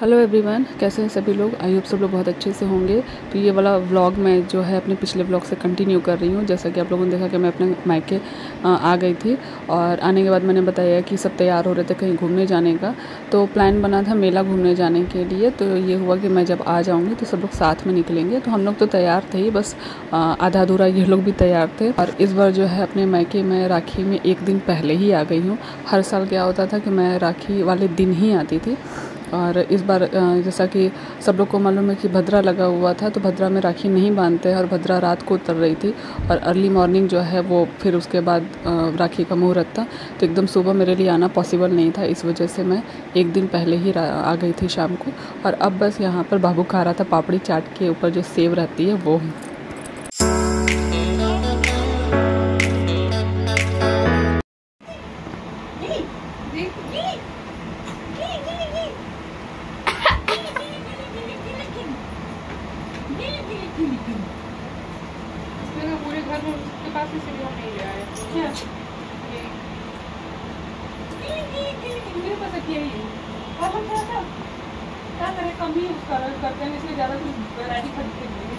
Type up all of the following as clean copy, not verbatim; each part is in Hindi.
हेलो एवरीवन, कैसे हैं सभी लोग। आई होप सब लोग बहुत अच्छे से होंगे। तो ये वाला व्लॉग मैं जो है अपने पिछले व्लॉग से कंटिन्यू कर रही हूँ। जैसा कि आप लोगों ने देखा कि मैं अपने मायके आ गई थी और आने के बाद मैंने बताया कि सब तैयार हो रहे थे कहीं घूमने जाने का। तो प्लान बना था मेला घूमने जाने के लिए। तो ये हुआ कि मैं जब आ जाऊँगी तो सब लोग साथ में निकलेंगे। तो हम लोग तो तैयार थे ही, बस आधा अधूरा ये लोग भी तैयार थे। और इस बार जो है अपने मायके में राखी में एक दिन पहले ही आ गई हूँ। हर साल क्या होता था कि मैं राखी वाले दिन ही आती थी। और इस बार जैसा कि सब लोग को मालूम है कि भद्रा लगा हुआ था, तो भद्रा में राखी नहीं बांधते हैं और भद्रा रात को उतर रही थी और अर्ली मॉर्निंग जो है वो फिर उसके बाद राखी का मुहूर्त था। तो एकदम सुबह मेरे लिए आना पॉसिबल नहीं था, इस वजह से मैं एक दिन पहले ही आ गई थी शाम को। और अब बस यहाँ पर बाबू खा रहा था पापड़ी चाट के ऊपर जो सेव रहती है वो। पूरे घर में उसके पास ही सिर्फ नहीं गया है क्या? मेरे पास यही है और हम थोड़ा सा क्या करें, कम ही यूज करते हैं, इसलिए ज़्यादा कुछ वैरायटी खरीदते नहीं है।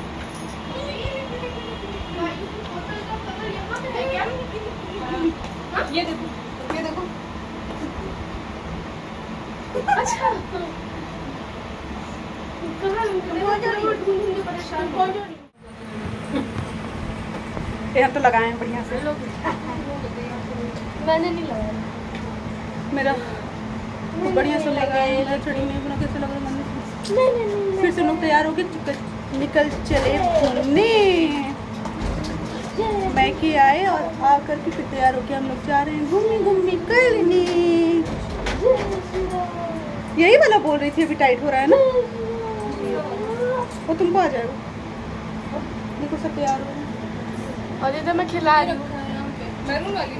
ये देखो, ये देखो। अच्छा यहाँ तो लगाए हैं बढ़िया से। मैंने नहीं लगाया, मेरा बढ़िया से लगाए हैं। छड़ी में अपना कैसे लग रहा है? नहीं। फिर से लोग तैयार हो गए, निकल चले घूमने। मैके आए और आकर के फिर तैयार होके हम लोग जा रहे हैं घूमने करने। यही वाला बोल रही थी, अभी टाइट हो रहा है ना, वो तुमको आ जाएगा। देखो सब तैयार हो रहे हैं और इधर मैं खिला रही हूँ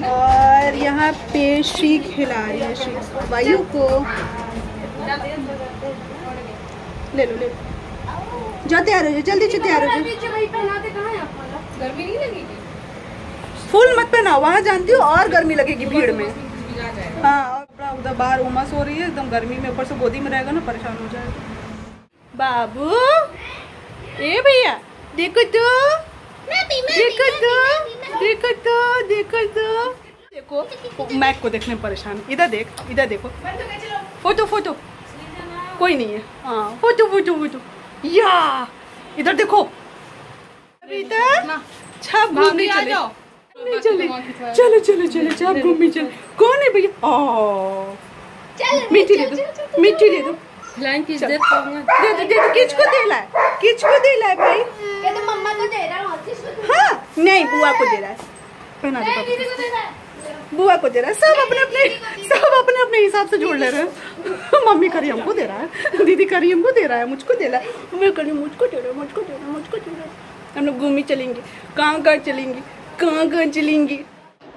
और यहाँ पे श्री खिला रही है श्री वायु को। ले लो जाओ, तैयार हो जाओ, जल्दी से तैयार हो जाओ। गर्मी नहीं लगेगी? फुल मत पहनाओ, वहाँ जानती हो और गर्मी लगेगी भीड़ में। हाँ, और उधर बाहर उमस हो रही है एकदम गर्मी में, ऊपर से गोदी में रहेगा ना, परेशान हो जाएगा। बाबू ए भैया देखो तो, देखो मैक को देखने में परेशान। इधर देख, इधर देखो, फोटो कोई नहीं है। हाँ फोटो या इधर देखो। छाप घूमने चले, चलो छाप घूमने चले। कौन है भैया? मीठी दे दो। दे दो, किसको दे ला है भाई? तो मम्मा को दे रहा हूँ। हाँ नहीं, बुआ को दे रहा है। पहना दो, बुआ को दे रहा है। सब अपने अपने हिसाब से जोड़ ले रहे हैं। मम्मी करी हमको दे रहा है, दीदी करी हमको दे रहा है, मुझको दे रहा है, मैं करी मुझको दे रहा है। हम लोग घूमने चलेंगे, कहाँ चलेंगे।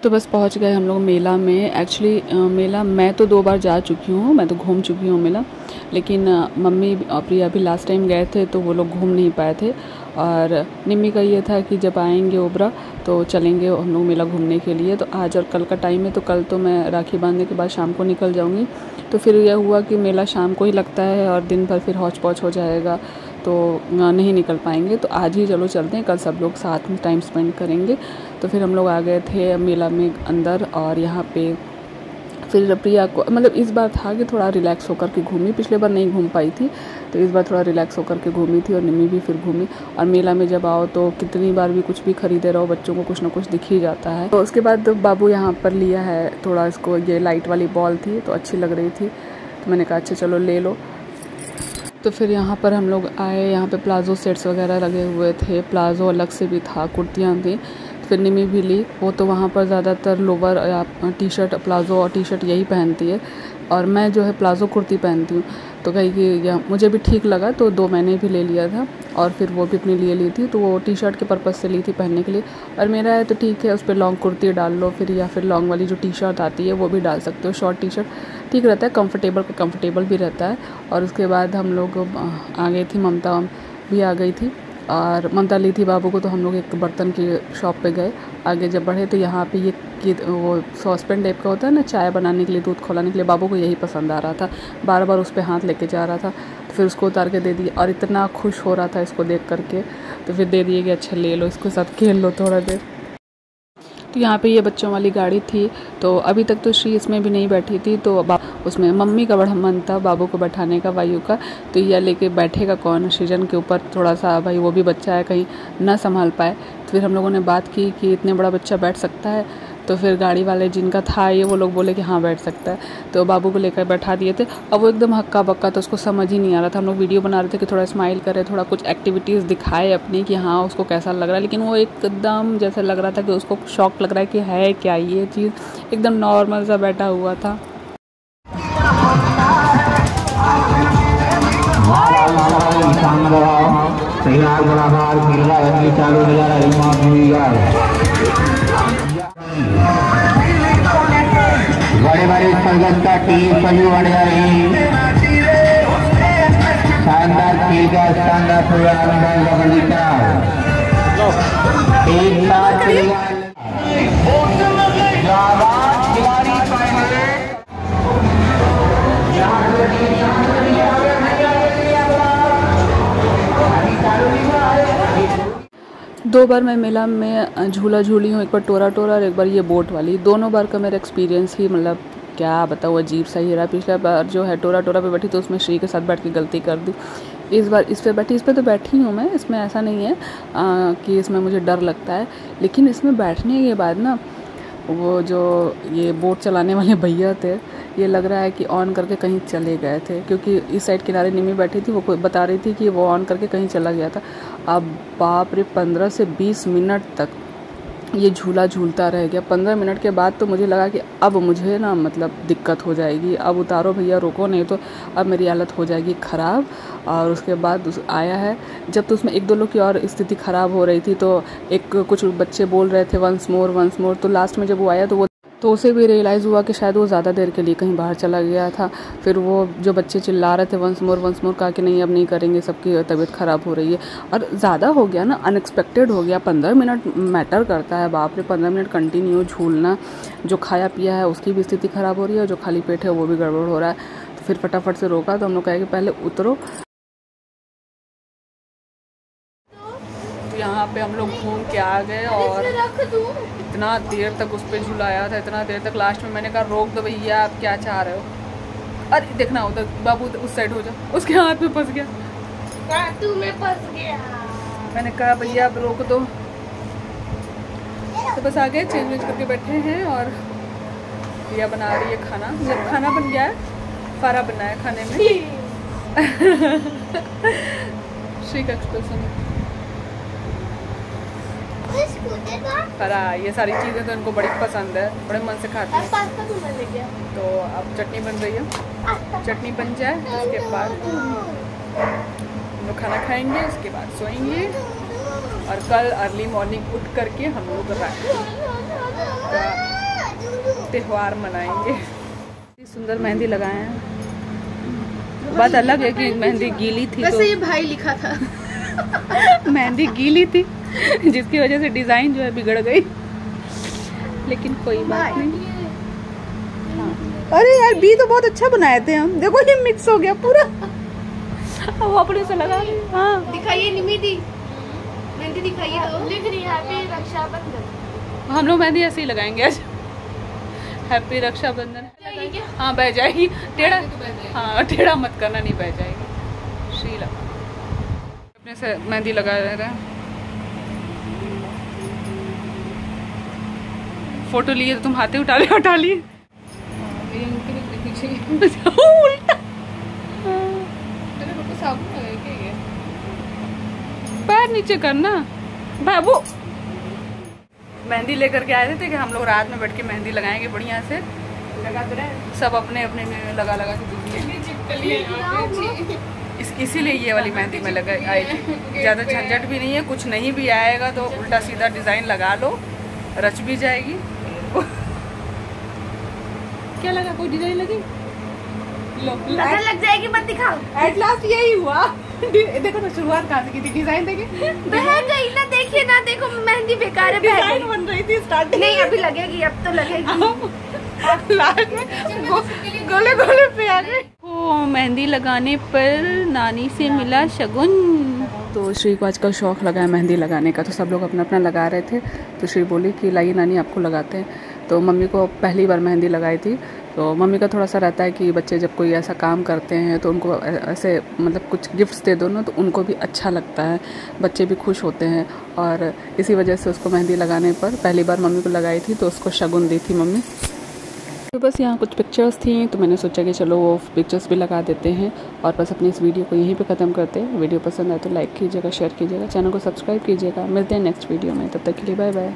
तो बस पहुंच गए हम लोग मेला में। एक्चुअली मेला मैं तो 2 बार जा चुकी हूँ, मैं तो घूम चुकी हूँ मेला। लेकिन मम्मी और प्रिया भी लास्ट टाइम गए थे तो वो लोग घूम नहीं पाए थे। और निम्मी का ये था कि जब आएंगे ओबरा तो चलेंगे हम लोग मेला घूमने के लिए। तो आज और कल का टाइम है, तो कल तो मैं राखी बांधने के बाद शाम को निकल जाऊँगी। तो फिर यह हुआ कि मेला शाम को ही लगता है और दिन भर फिर हौच पौच हो जाएगा, तो नहीं निकल पाएंगे। तो आज ही चलो चलते हैं, कल सब लोग साथ में टाइम स्पेंड करेंगे। तो फिर हम लोग आ गए थे मेला में अंदर। और यहाँ पे फिर प्रिया को मतलब इस बार था कि थोड़ा रिलैक्स होकर के घूमी, पिछले बार नहीं घूम पाई थी, तो इस बार थोड़ा रिलैक्स होकर के घूमी थी। और निम्मी भी फिर घूमी। और मेला में जब आओ तो कितनी बार भी कुछ भी खरीदे रहो, बच्चों को कुछ ना कुछ दिख ही जाता है। तो उसके बाद बाबू यहाँ पर लिया है थोड़ा, इसको ये लाइट वाली बॉल थी तो अच्छी लग रही थी, तो मैंने कहा अच्छा चलो ले लो। तो फिर यहाँ पर हम लोग आए, यहाँ पे प्लाज़ो सेट्स वगैरह लगे हुए थे, प्लाज़ो अलग से भी था, कुर्तियाँ थी। फिर निमी भी ली। वो तो वहाँ पर ज़्यादातर लोवर या टी शर्ट, प्लाज़ो और टी शर्ट यही पहनती है, और मैं जो है प्लाज़ो कुर्ती पहनती हूँ। तो कहीं कि मुझे भी ठीक लगा तो 2 मैंने भी ले लिया था। और फिर वो भी अपने लिए ली थी, तो वो टी शर्ट के पर्पज़ से ली थी पहनने के लिए। और मेरा है तो ठीक है, उस पर लॉन्ग कुर्ती डाल लो फिर, या फिर लॉन्ग वाली जो टी शर्ट आती है वो भी डाल सकते हो। शॉर्ट टी शर्ट ठीक रहता है, कंफर्टेबल भी रहता है। और उसके बाद हम लोग आ गई थी, ममता भी आ गई थी और ममता ली थी बाबू को। तो हम लोग एक बर्तन की शॉप पे गए। आगे जब बढ़े तो यहाँ पे ये वो सॉसपेन टाइप का होता है ना चाय बनाने के लिए, दूध खौलाने के लिए, बाबू को यही पसंद आ रहा था, बार बार उस पर हाथ लेके जा रहा था। तो फिर उसको उतार के दे दिया और इतना खुश हो रहा था इसको देख करके, तो फिर दे दिए कि अच्छा ले लो, इसके साथ खेल लो थोड़ा देर। तो यहाँ पे ये बच्चों वाली गाड़ी थी, तो अभी तक तो श्री इसमें भी नहीं बैठी थी, तो उसमें मम्मी का बड़ा मन था बाबू को बैठाने का, वायु का, तो यह लेके बैठेगा कौन, सृजन के ऊपर थोड़ा सा, भाई वो भी बच्चा है कहीं ना संभाल पाए। तो फिर हम लोगों ने बात की कि इतने बड़ा बच्चा बैठ सकता है, तो फिर गाड़ी वाले जिनका था ये वो लोग बोले कि हाँ बैठ सकता है, तो बाबू को लेकर बैठा दिए थे। अब वो एकदम हक्का बक्का, तो उसको समझ ही नहीं आ रहा था। हम लोग वीडियो बना रहे थे कि थोड़ा स्माइल करे, थोड़ा कुछ एक्टिविटीज़ दिखाए अपनी कि हाँ उसको कैसा लग रहा है, लेकिन वो एकदम जैसे लग रहा था कि उसको शौक लग रहा है कि है क्या ये चीज़, एकदम नॉर्मल सा बैठा हुआ था। बड़े बड़े स्वर्गत का टीम सभी बढ़ जा रही, शानदार खेल का शानदार प्रोग्राम बगीचा एक साथ दो बार मैं मेला में झूला झूली हूँ, एक बार टोरा टोरा और एक बार ये बोट वाली। दोनों बार का मेरा एक्सपीरियंस ही मतलब क्या बताऊँ अजीब सा ही रहा। पिछला बार जो है टोरा टोरा पे बैठी तो उसमें श्री के साथ बैठ के गलती कर दी। इस बार इस पे बैठी, इस पे तो बैठी हूँ मैं, इसमें ऐसा नहीं है कि इसमें मुझे डर लगता है, लेकिन इसमें बैठने के बाद ना वो जो ये बोट चलाने वाले भैया थे, ये लग रहा है कि ऑन करके कहीं चले गए थे, क्योंकि इस साइड किनारे निमी बैठी थी, वो बता रही थी कि वो ऑन करके कहीं चला गया था। अब बाप रे 15 से 20 मिनट तक ये झूला झूलता रह गया। 15 मिनट के बाद तो मुझे लगा कि अब मुझे ना मतलब दिक्कत हो जाएगी, अब उतारो भैया, रोको, नहीं तो अब मेरी हालत हो जाएगी ख़राब। और उसके बाद आया है, जब तो उसमें एक दो लोग की और स्थिति ख़राब हो रही थी, तो एक कुछ बच्चे बोल रहे थे वंस मोर, तो लास्ट में जब वो आया तो उसे भी रियलाइज़ हुआ कि शायद वो ज़्यादा देर के लिए कहीं बाहर चला गया था। फिर वो जो बच्चे चिल्ला रहे थे वंस मोर कहा कि नहीं अब नहीं करेंगे, सबकी तबीयत ख़राब हो रही है। और ज़्यादा हो गया ना, अनएक्सपेक्टेड हो गया। 15 मिनट मैटर करता है, बाप रे 15 मिनट कंटिन्यू झूलना। जो खाया पिया है उसकी भी स्थिति ख़राब हो रही है, और जो खाली पेट है वो भी गड़बड़ हो रहा है। तो फिर फटाफट से रोका, तो हम लोग कहे कि पहले उतरो। तो यहाँ पे हम लोग घूम के आ गए, और इतना देर तक उस पर झुलाया था, इतना देर तक। लास्ट में मैंने कहा रोक दो भैया, आप क्या चाह रहे हो। अरे देखना उधर बाबू, उस साइड हो जा, उसके हाथ में फंस गया। तू में फंस गया। मैंने कहा भैया आप रोक दो। तो बस आ गए, चेंज करके बैठे हैं, और भैया बना रही है खाना। जब खाना बन गया है, फारा बना है खाने में। श्री का एक्सप्रेशन फरा, ये सारी चीज़ें तो इनको बड़ी पसंद है, बड़े मन से खाते हैं। तो अब चटनी बन रही है, चटनी बन जाए उसके बाद हम लोग खाना खाएंगे, उसके बाद सोएंगे, और कल अर्ली मॉर्निंग उठ करके हम लोग त्यौहार मनाएंगे। सुंदर मेहंदी लगाए हैं। बात अलग है कि मेहंदी गीली थी, वैसे ये भाई लिखा था। मेहंदी गीली थी जिसकी वजह से डिज़ाइन जो है बिगड़ गई, लेकिन कोई बात नहीं। अरे यार बी तो बहुत अच्छा बनाए थे हम, देखो ये मिक्स हो गया पूरा। अब अपने से लगा। हाँ दिखाइए निमी दी, मेहंदी दिखाइए। तो लिख रही है हैप्पी रक्षाबंधन। हम लोग मेहंदी ऐसे ही लगाएंगे आज, हैप्पी रक्षाबंधन। हाँ बह जाएगी, टेढ़ा, हाँ टेढ़ा मत करना, नहीं बह जाएगी। शीला अपने से मेहंदी लगा रहे हैं। फोटो लिए तो तुम हाथे उठा लिए। उल्टा पैर नीचे करना बाबू। मेहंदी लेकर के आए थे कि हम लोग रात में बैठ के मेहंदी लगाएंगे बढ़िया से। लगा तो रहे सब अपने अपने में लगा के, इसीलिए ये वाली मेहंदी में लगा आई थी। ज़्यादा झंझट भी नहीं है, कुछ नहीं भी आएगा तो उल्टा सीधा डिज़ाइन लगा लो, रच भी जाएगी। क्या लगा, कोई डिजाइन लगी? लो लग जाएगी, मत दिखाओ। एट लास्ट यही हुआ। देखो ना शुरुआत कहाँ से की थी, डिजाइन देखिए बह गई ना, देखिए ना, देखो मेहंदी बेकार है, डिजाइन बन रही थी स्टार्टिंग। नहीं अभी लगेगी, अब तो लगेगी। लास्ट में गोले गोले पे आ गए। मेहंदी लगाने पर नानी से मिला शगुन। तो श्री को आजकल शौक़ लगा है मेहंदी लगाने का, तो सब लोग अपना अपना लगा रहे थे। तो श्री बोली कि लाइए नानी आपको लगाते हैं। तो मम्मी को पहली बार मेहंदी लगाई थी। तो मम्मी का थोड़ा सा रहता है कि बच्चे जब कोई ऐसा काम करते हैं तो उनको ऐसे मतलब कुछ गिफ्ट्स दे दो ना, तो उनको भी अच्छा लगता है, बच्चे भी खुश होते हैं। और इसी वजह से उसको मेहंदी लगाने पर पहली बार मम्मी को लगाई थी, तो उसको शगुन दी थी मम्मी। तो बस यहाँ कुछ पिक्चर्स थी, तो मैंने सोचा कि चलो वो पिक्चर्स भी लगा देते हैं। और बस अपनी इस वीडियो को यहीं पे ख़त्म करते हैं। वीडियो पसंद आए तो लाइक कीजिएगा, शेयर कीजिएगा, चैनल को सब्सक्राइब कीजिएगा। मिलते हैं नेक्स्ट वीडियो में, तब तक के लिए बाय बाय।